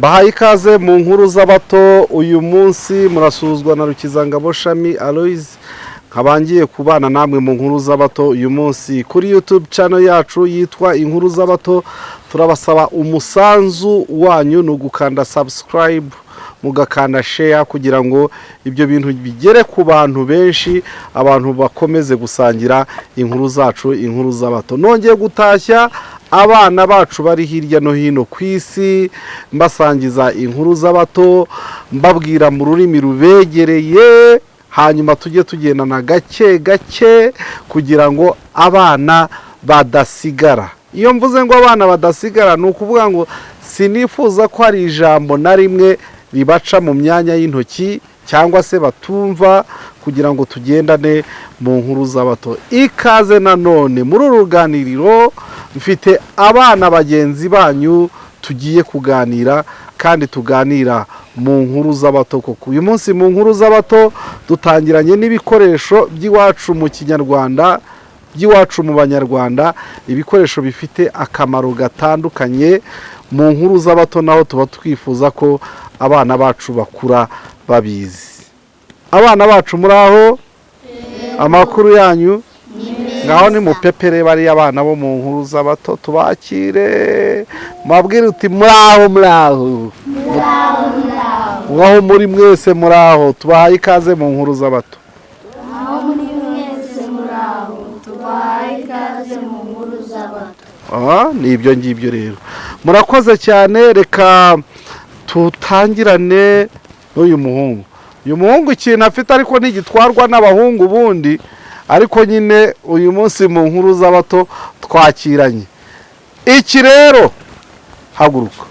Bahaye ikaze mu nkuru z'abato. Uyu munsi murasuzwa na Rukizangabo Shami Aloys, nkabangiye kubana namwe mu nkuru z'abato uyu munsi kuri YouTube channel yacu yitwa Inkuru z'abato. Turabasaba umusanzu wanyu no gukanda subscribe, mugakanda share kugira ngo ibyo bintu bigere ku bantu benshi, abantu bakomeze gusangira inkuru zacu, inkuru z'abato. Nongeye gutashya abana bacu bari hirya no hino ku isi, mbasangiza inkuru z'abato, mbabwira mu rurimi rubegereye, hanyuma tujye tugendana gake gake kugira ngo abana badasigara. Iyo mvuze ngo abana badasigara, ni ukuvuga ngo sinifuza ko hari ijambo na rimwe ribaca mu myanya y'intoki cyangwa se batumva, kugira ngo tugendane mu nkuru z'abato. Ikaze nanone muri uru ruganiriro, mfite abana bagenzi banyu tugiye kuganira kandi tuganira mu nkuru z'abato. Koko uyu munsi mu nkuru z'abato dutangiranye n'ibikoresho by'iwacu mu Kinyarwanda, by'iwacu mu Banyarwanda, ibikoresho bifite akamaro gatandukanye mu nkuru z'abato, naho tuba twifuza ko abana bacu bakura babizi. Abana bacu muri aho, amakuru yanyu ngaho ni mupepere bari abana bo mu nkuru z'abato, tubakire mabwire uti muraho ngaho muri mwese muraho, tubahaye ikaze mu nkuru z'abato. Ni ibyo ngibyo rero, murakoze cyane. Reka tutangirane n'uyu muhungu. Uyu muhungu ikintu afite ariko ntigitwarwa n'abahungu bundi, ariko nyine uyu munsi mu nkuru z'abato twakiranye. Iki rero, haguruka.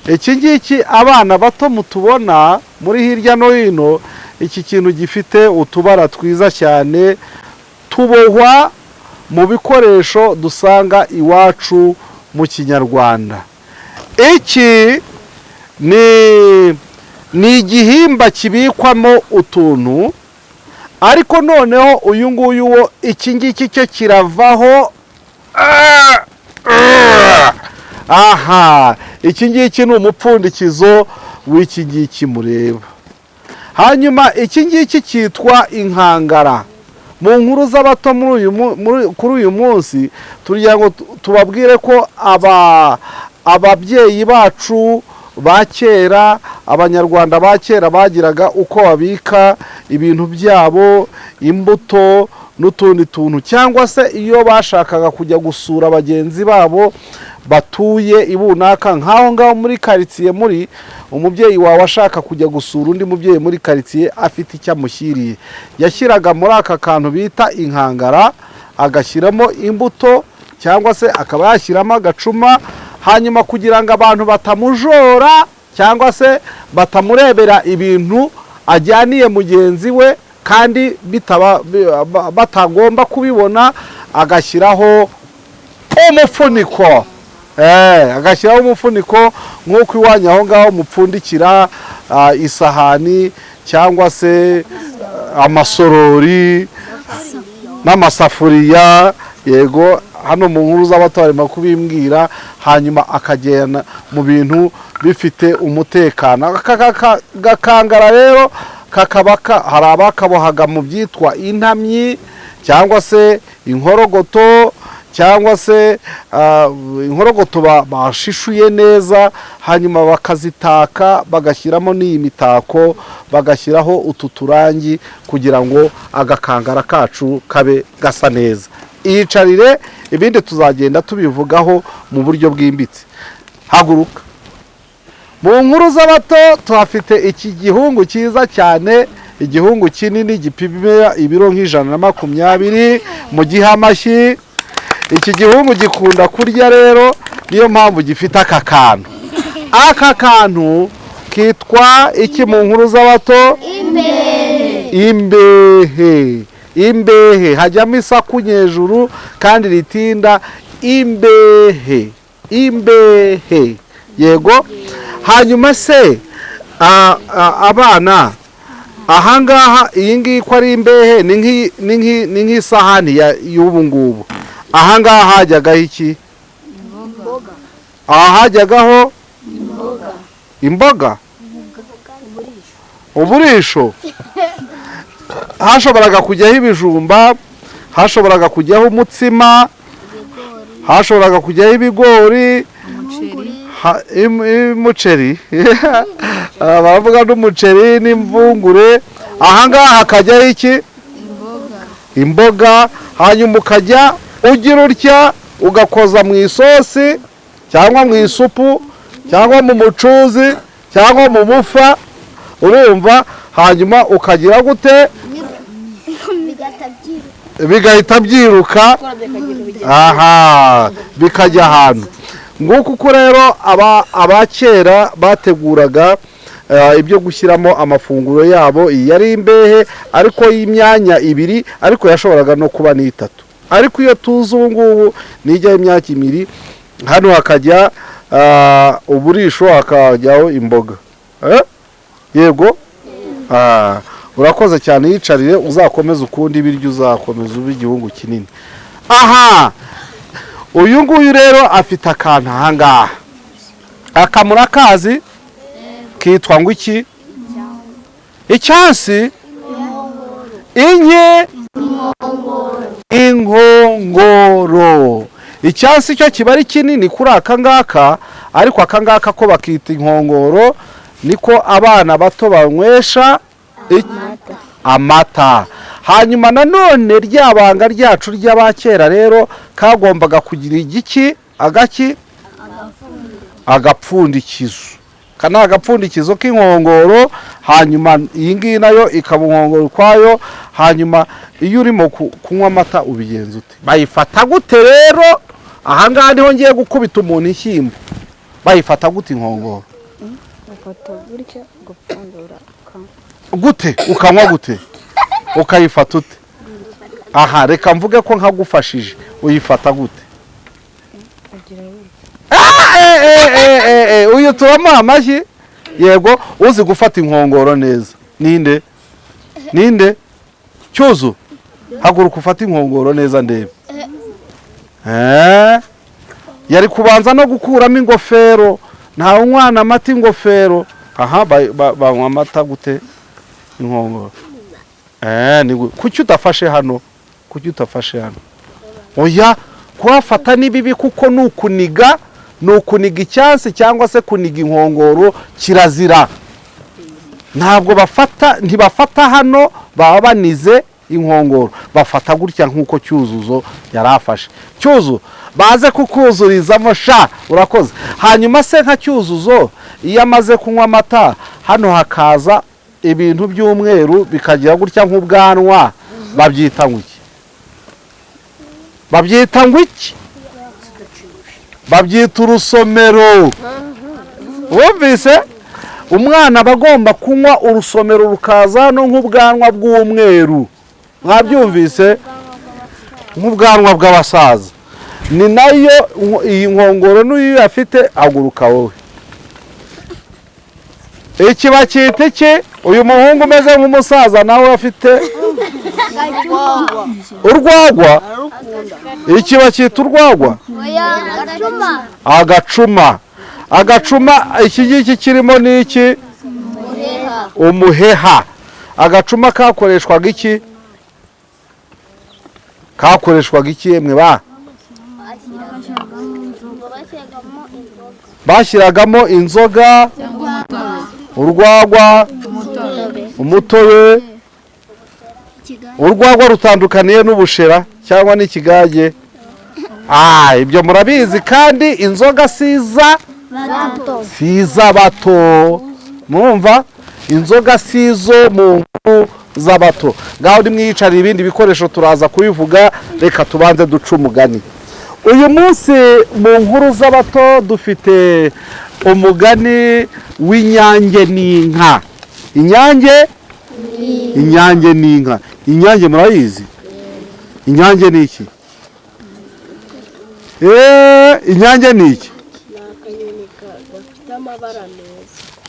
Iki ngiki abana bato mutubona muri hirya no hino, iki kintu gifite utubara twiza cyane, tubohwa mu bikoresho dusanga iwacu mu Kinyarwanda. Iki ni igihimba kibikwamo utuntu, ariko noneho uyu nguyu wo iki ngiki cyo kiravaho. Aha, iki ngiki ni umupfundikizo w'iki ngiki mureba. Hanyuma iki ngiki cyitwa inkangara. Mu nkuru z'abato kuri uyu munsi tugira ngo tubabwire ko ababyeyi bacu ba kera, Abanyarwanda ba kera bagiraga uko babika ibintu byabo, imbuto n'utundi tuntu, cyangwa se iyo bashakaga kujya gusura bagenzi babo batuye ibunaka, nk'aho ngaho muri karitsiye, muri umubyeyi wawe ashaka kujya gusura undi mubyeyi muri karitsiye afite icyo amushyiriye, yashyiraga muri aka kantu bita inkangara, agashyiramo imbuto cyangwa se akaba yashyiramo agacuma, hanyuma kugira ngo abantu batamujora cyangwa se batamurebera ibintu ajyaniye mugenzi we kandi batagomba kubibona, agashyiraho umufuniko. Agashyiraho umufuniko nk'uko iwanyu aho ngaho mupfundikira isahani cyangwa se amasorori n'amasafuriya. Yego, hano mu nkuru z'abato barimo kubimbwira. Hanyuma akagenda mu bintu bifite umutekano. Aka gakangara rero kakaba hari abakabohaga mu byitwa intamyi cyangwa se inkorogoto, cyangwa se inkorogoto bashishuye neza, hanyuma bakazitaka, bagashyiramo n'iyi mitako, bagashyiraho utu turangi kugira ngo agakangara kacu kabe gasa neza. Iyicarire, ibindi tuzagenda tubivugaho mu buryo bwimbitse. Haguruka. Mu nkuru z'abato tuhafite iki gihungu cyiza cyane, igihungu kinini gipima ibiro nk'120, mu giha amashyi. Iki gihungu gikunda kurya rero, niyo mpamvu gifite aka kantu. Aka kantu kitwa iki mu nkuru z'abato? Imbehe. Imbehe, hajyamo isaku nyejuru kandi ritinda. Imbehe. Yego. Hanyuma se abana, ahangaha iyi ngiyi ko ari imbehe, ni nk'isahani y'ubu ngubu. Ahangaha hajyagaho iki? Aha hajyagaho imboga, uburisho. Hashoboraga kujyaho ibijumba, hashoboraga kujyaho umutsima, hashoboraga kujyaho ibigori, umuceri baravuga n'umuceri n'imvungure. Ahangaha hakajyaho iki? Imboga. Hanyuma ukajya ugira utya ugakoza mu isosi cyangwa mu isupu cyangwa mu mucuzi cyangwa mu mufa, urumva. Hanyuma ukagira gute? Bigahita byiruka, aha, bikajya ahantu. Nguko uko rero abakera bateguraga ibyo gushyiramo amafunguro yabo. Yari imbehe ariko y'imyanya ibiri, ariko yashoboraga no kuba n'itatu. Ariko iyo tuzi ubu ngubu nijyaho imyaka ibiri, hano hakajya uburisho, hakajyaho imboga. Yego, urakoze cyane, yicarire uzakomeza ukundi ibiryo, uzakomeza ube igihungu kinini. Aha, uyu nguyu rero afite akantu ahangaha, akamura kazi kitwa ngo iki? Icyansi, inke, inkongoro. Icyansi cyo kiba ari kinini kuri aka ngaka, ariko aka ngaka ko bakita inkongoro, niko abana bato banywesha amata. Hanyuma nanone ryabanga ryacu ry'abakera rero kagombaga kugira igiki? Agapfundikizo. Kana agapfundikizo k'inkongoro. Hanyuma iyi ngiyi nayo ikaba inkongoro kwayo. Hanyuma iyo urimo kunywa amata ubigenza ute? Bayifata gute rero? Ahangaha niho ngiye gukubita umuntu inshyimbo. Bayifata gute inkongoro? Ufata gutya ugapfundura gute? Ukanywa gute? Ukayifata ute? Aha, reka mvuge ko nkagufashije. Uyifata gute? Uyu turamuha amashyi. Yego, uzi gufata inkongoro neza ninde? Ninde? Cyuzu, haguruka ufata inkongoro neza ndebe. Yari kubanza no gukuramo ingofero. Nta umwana amata ingofero. Aha, banywa amata gute inkongoro? Kuki utafashe hano? Kuki utafashe hano? Oya, kuhafata ni bibi kuko nukuniga icyansi cyangwa se kuniga inkongoro kirazira. Ntabwo ntibafata hano, baba banize inkongoro. Bafata gutya nk'uko Cyuzuzo yarafashe. Cyuzu, baze kukuzurizamo sha, urakoze. Hanyuma se nka Cyuzuzo iyo amaze kunywa amata, hano hakaza ibintu by'umweru bikagira gutya nk'ubwanwa, babyita ngwiki? Babyita ngwiki? Babyita urusomero. Wumvise? Umwana bagomba kunywa urusomero rukaza no nk'ubwanwa bw'umweru. Mwabyumvise? Nk'ubwanwa bw'abasaza. Ni nayo iyi nkongoro n'uyu afite. Aguruka wowe. Iki bacyita iki? Uyu muhungu umeze nk'umusaza nawe afite urwagwa. Iki bacyita urwagwa? Agacuma. Agacuma, iki ngiki kirimo ni iki? Umuheha. Agacuma kakoreshwaga iki? Kakoreshwaga iki yemwe ba? Bashyiragamo inzoga, urwagwa, umutobe. Urwagwa rutandukaniye n'ubushera cyangwa n'ikigage. Ibyo murabizi. Kandi inzoga siza bato. Mwumva? Inzoga sizo mu nkuru z'abato. Ngaho nimwiyicarira, ibindi bikoresho turaza kubivuga. Reka tubanze duce umugani. Uyu munsi mu nkuru z'abato dufite umugani w'inyange n'inka. Inyange n'inka. Inyange murayizi? Inyange ni iki? Inyange ni iki?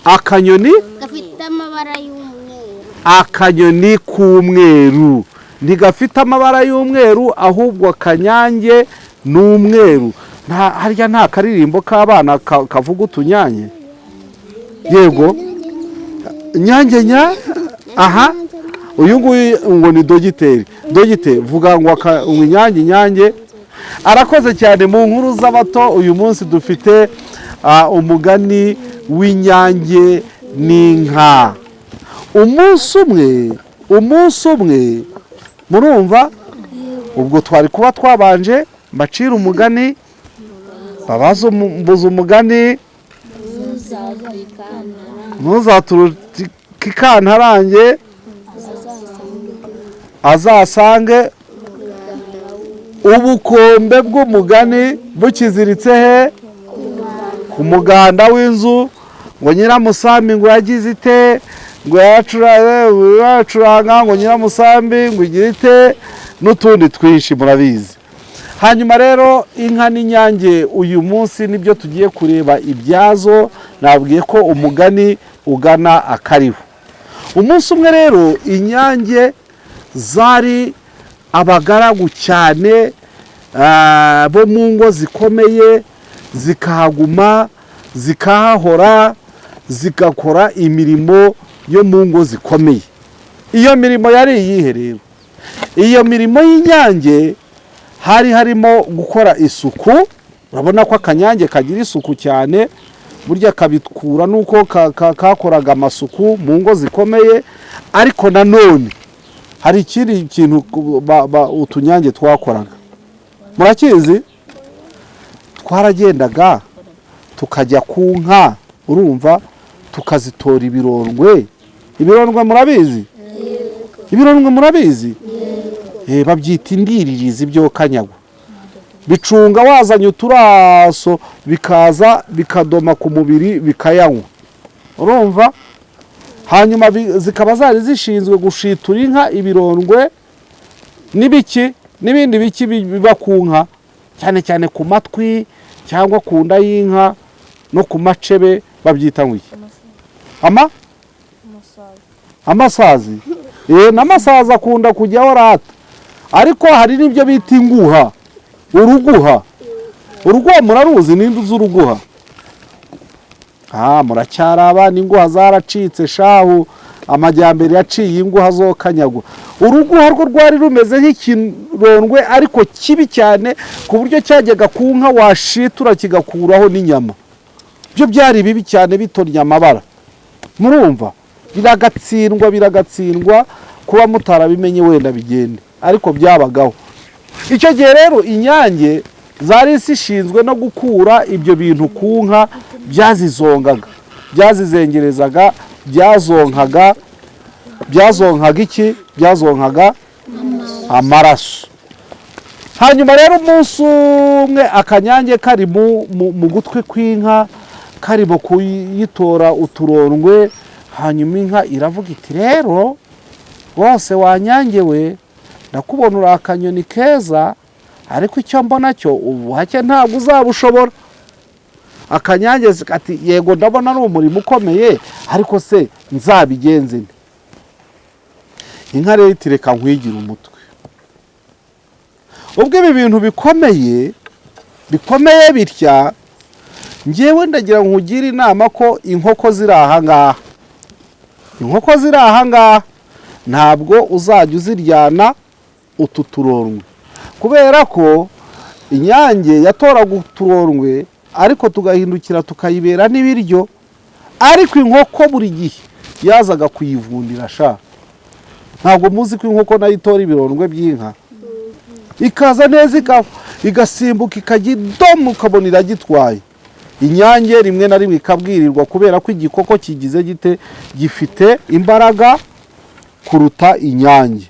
Akanyoni gafite amabara y'umweru. Akanyoni k'umweru. Ntigafite amabara y'umweru, ahubwo akanyange n'umweru. Harya nta karirimbo k'abana kavuga utunyange? yego inyange aha uyu nguyu ngo ni dogiteri vuga ngo inyange arakoze cyane. mu nkuru z'abato uyu munsi dufite umugani w'inyange n'inka. umunsi umwe murumva, ubwo twari kuba twabanje mbacira umugani, babaza umugani ntuzaturuke ikantarange azasange ubukombe bw'umugani bukiziritse he? ku muganda w'inzu. ngo nyiramusambi ngo yagize ite, ngo yacuranga, ngo nyiramusambi ngo igire ite, n'utundi twinshi murabizi. hanyuma rero inka n'inyange uyu munsi nibyo tugiye kureba ibyazo. nabwiye ko umugani ugana akariho. umunsi umwe rero inyange zari abagaragu cyane bo mu ngo zikomeye, zikahaguma zikahahora zigakora imirimo yo mu ngo zikomeye. iyo mirimo yari iyihe rero? iyo mirimo y'inyange hari harimo gukora isuku. urabona ko akanyange kagira isuku cyane, burya kabikura nuko kakoraga amasuku mu ngo zikomeye. ariko nanone hari ikindi kintu utunyange twakoraga, murakizi? twaragendaga tukajya ku nka, urumva, tukazitora ibirondwe. murabizi? ibirondwe murabizi? babyita indiririzi byo kanyagwa. bicunga wazanye uturaso bikaza bikadoma ku mubiri bikayanywa, urumva. hanyuma zikaba zari zishinzwe gushitura inka ibirondwe n'ibindi biki biba ku nka, cyane cyane ku matwi cyangwa ku nda y'inka no ku macebe. babyita ngo iki? amasazi. n'amasazi akunda kujyaho rata. ariko hari n'ibyo bita inguha, uruguha muraruzi? ninde uzi uruguha? muracyari abana, inguha zaracitse shahu, amajyambere yaciye inguha zo kanyagwa. uruguha rwo rwari rumeze nk'ikirondwe ariko kibi cyane, ku buryo cyajyaga ku nka washitura kigakuraho n'inyama. byo byari bibi cyane, bitorya amabara. murumva? biragatsindwa kuba mutarabimenye wenda bigende, ariko byabagaho. icyo gihe rero inyange zari zishinzwe no gukura ibyo bintu ku nka byazizongaga, byazizengerezaga, byazonkaga iki? byazonkaga amaraso. hanyuma rero umunsi umwe akanyange kari mu gutwi kw'inka, karimo kuyitora uturondwe. hanyuma inka iravuga iti, rero rwose wanyange we, ndakubona uri akanyoni keza, ariko icyo mbona cyo ubuhake ntabwo uzabushobora. akanyange ati, yego ndabona ari umurimo ukomeye, ariko se nzabigenze nte? inka rero iti, reka nkwigire umutwe. ubwo ibi bintu bikomeye bitya, ngewe ndagira ngo nkugire inama ko inkoko ziri aha ngaha ntabwo uzajya uziryana utu turondwe, kubera ko inyange yatoraga uturondwe ariko tugahindukira tukayibera n'ibiryo. ariko inkoko buri gihe yazaga kuyivundira sha. ntabwo muzi ko inkoko nayo itora ibirondwe by'inka, ikaza neza igasimbuka ikajya idoma, ukabona iragitwaye. inyange rimwe na rimwe ikabwirirwa, kubera ko igikoko kigize gite, gifite imbaraga kuruta inyange.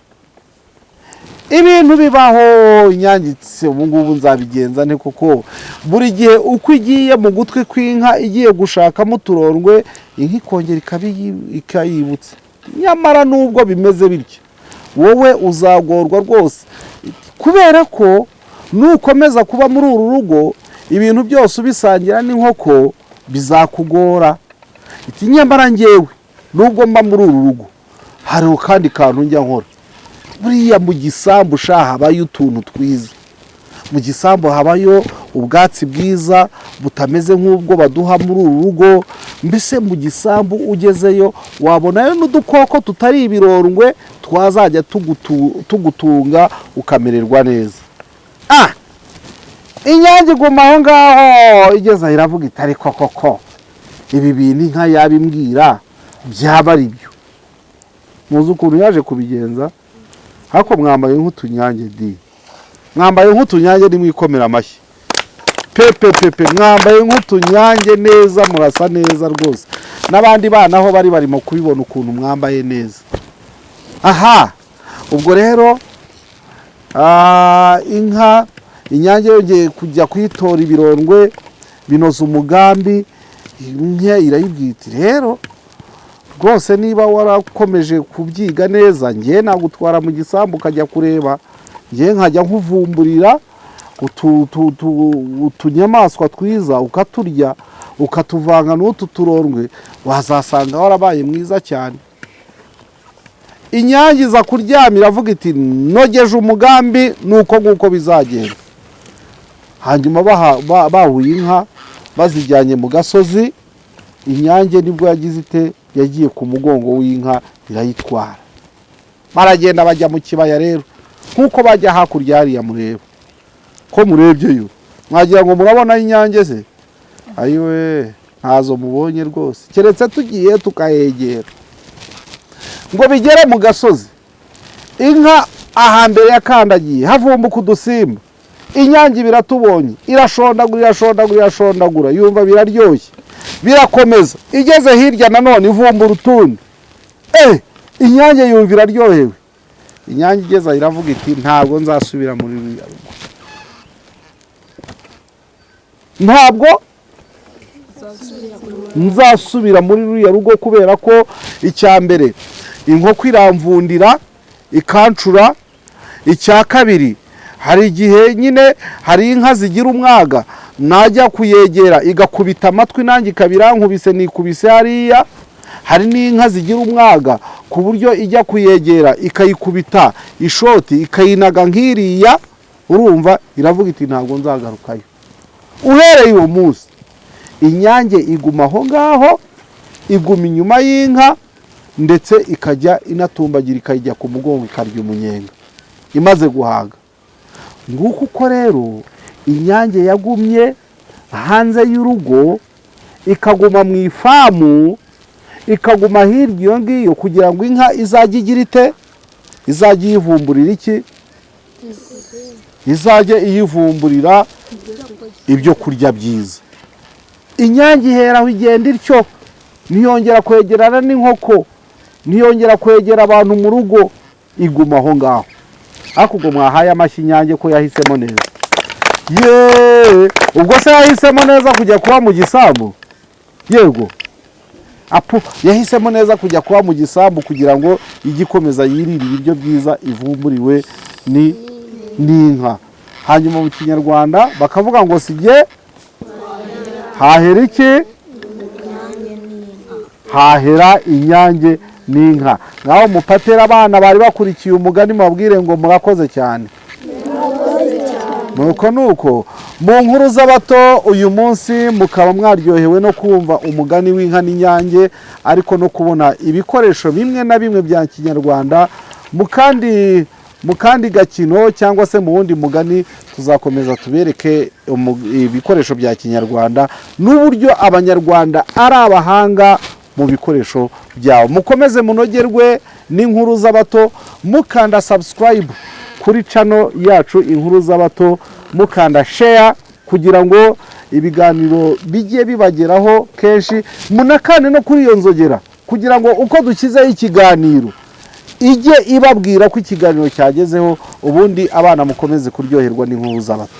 ibintu bibaho. inyange ubu ngubu nzabigenza nte? kuko buri gihe uko igiye mu gutwi kw'inka igiye gushakamo uturondwe, inka ikongera ikayibutsa. nyamara nubwo bimeze bityo, wowe uzagorwa rwose, kubera ko nukomeza kuba muri uru rugo ibintu byose ubisangira n'inkoko bizakugora. iti, nyamara ngewe nubwo mba muri uru rugo, hari kandi kantu njya nkora. buriya mu gisambu habayo utuntu twiza. mu gisambu habayo ubwatsi bwiza butameze nk'ubwo baduha muri uru rugo. Mbese mu gisambu ugezeyo wabonayo n'udukoko tutari ibirondwe twazajya tugutunga ukamererwa neza. Inyange iguma aho ngaho igeze aho iravuga iti ariko koko ibi bintu inka yabimbwira byaba ari byo. Muzi ukuntu yaje kubigenza? Hako mwambaye nk'utunyange di, mwambaye nk'utunyange nimwikomera amashyi pepe, mwambaye nk'utunyange neza, murasa neza rwose. N'abandi bana aho bari barimo kubibona ukuntu mwambaye neza. Ubwo rero inka Inyange yongeye kujya kwitora ibirondwe binoza umugambi. Inka irayibwira iti rero rwose niba warakomeje kubyiga neza, ngiye nagutwara mu gisambu ukajya kureba, ngiye nkajya nkuvumburira utunyamaswa twiza ukaturya ukatuvanga n'utu turondwe, wazasanga warabaye mwiza cyane. Inyange iza kuryamira avuga iti nogeje umugambi nuko nguko bizagenda. Hanyuma bahuye inka bazijyanye mu gasozi. Inyange nibwo yagize ite, yagiye ku mugongo w'inka irayitwara. Baragenda bajya mu kibaya rero, nkuko bajya hakurya hariya mureba ko murebyeyo, mwagira ngo murabona Inyange se? Ayiwe ntazo mubonye rwose, keretse tugiye tukayegera ngo bigere mu gasozi. Inka ahambere yakandagiye havumbuka udusimba. Inyange biratubonye, irashondagura yumva biraryoshye, birakomeza. Igeze hirya nanone ivumbura utundi. Inyange yumva iraryohewe. Inyange igeze iravuga iti ntabwo nzasubira muri ruriya rugo, ntabwo nzasubira muri ruriya rugo, kubera ko icya mbere inkoko iramvundira ikancura. Icya kabiri hari igihe nyine hari inka zigira umwaga, najya kuyegera igakubita amatwi nanjye ikabirankubise nikubise hariya. Hari n'inka zigira umwaga ku buryo ijya kuyegera ikayikubita ishoti ikayinaga nk'iriya. Urumva iravuga iti ntabwo nzagarukayo. Uhereye uwo munsi Inyange iguma aho ngaho, iguma inyuma y'inka, ndetse ikajya inatumbagira ikajya ku mugongo ikarya umunyenga imaze guhaga. Nguko uko rero Inyange yagumye hanze y'urugo, ikaguma mu ifamu, ikaguma hirya iyo ngiyo, kugira ngo inka izajye igira ite, izajye iyivumburira iki, izajye iyivumburira ibyo kurya byiza. Inyange iheraho igenda ityo, ntiyongera kwegerana n'inkoko, ntiyongera kwegera abantu mu rugo, iguma aho ngaho. Ariko ubwo mwahaye amashyi Inyange ko yahisemo neza. Ubwo se yahisemo neza kujya kuba mu gisambu? Yego, yahisemo neza kujya kuba mu gisambu kugira ngo ijye ikomeza yirire ibiryo byiza ivumburiwe n'inka. Hanyuma mu Kinyarwanda bakavuga ngo sijye hahera iki? Hahera Inyange n'inka. Ngaho mupatera abana bari bakurikiye umugani mabwire ngo murakoze cyane. Nuko mu nkuru z'abato uyu munsi mukaba mwaryohewe no kumva umugani w'inka n'Inyange, ariko no kubona ibikoresho bimwe na bimwe bya Kinyarwanda mu kandi gakino cyangwa se mu wundi mugani. Tuzakomeza tubereke ibikoresho bya Kinyarwanda n'uburyo Abanyarwanda ari abahanga mu bikoresho byabo. Mukomeze munogerwe n'inkuru z'abato, mukanda subscribe kuri channel yacu Inkuru z'Abato, mukanda share kugira ngo ibiganiro bijye bibageraho kenshi. Munakane no kuri iyo nzogera kugira ngo uko dukizeho ikiganiro ijye ibabwira ko ikiganiro cyagezeho, ubundi abana mukomeze kuryoherwa n'inkuru z'abato.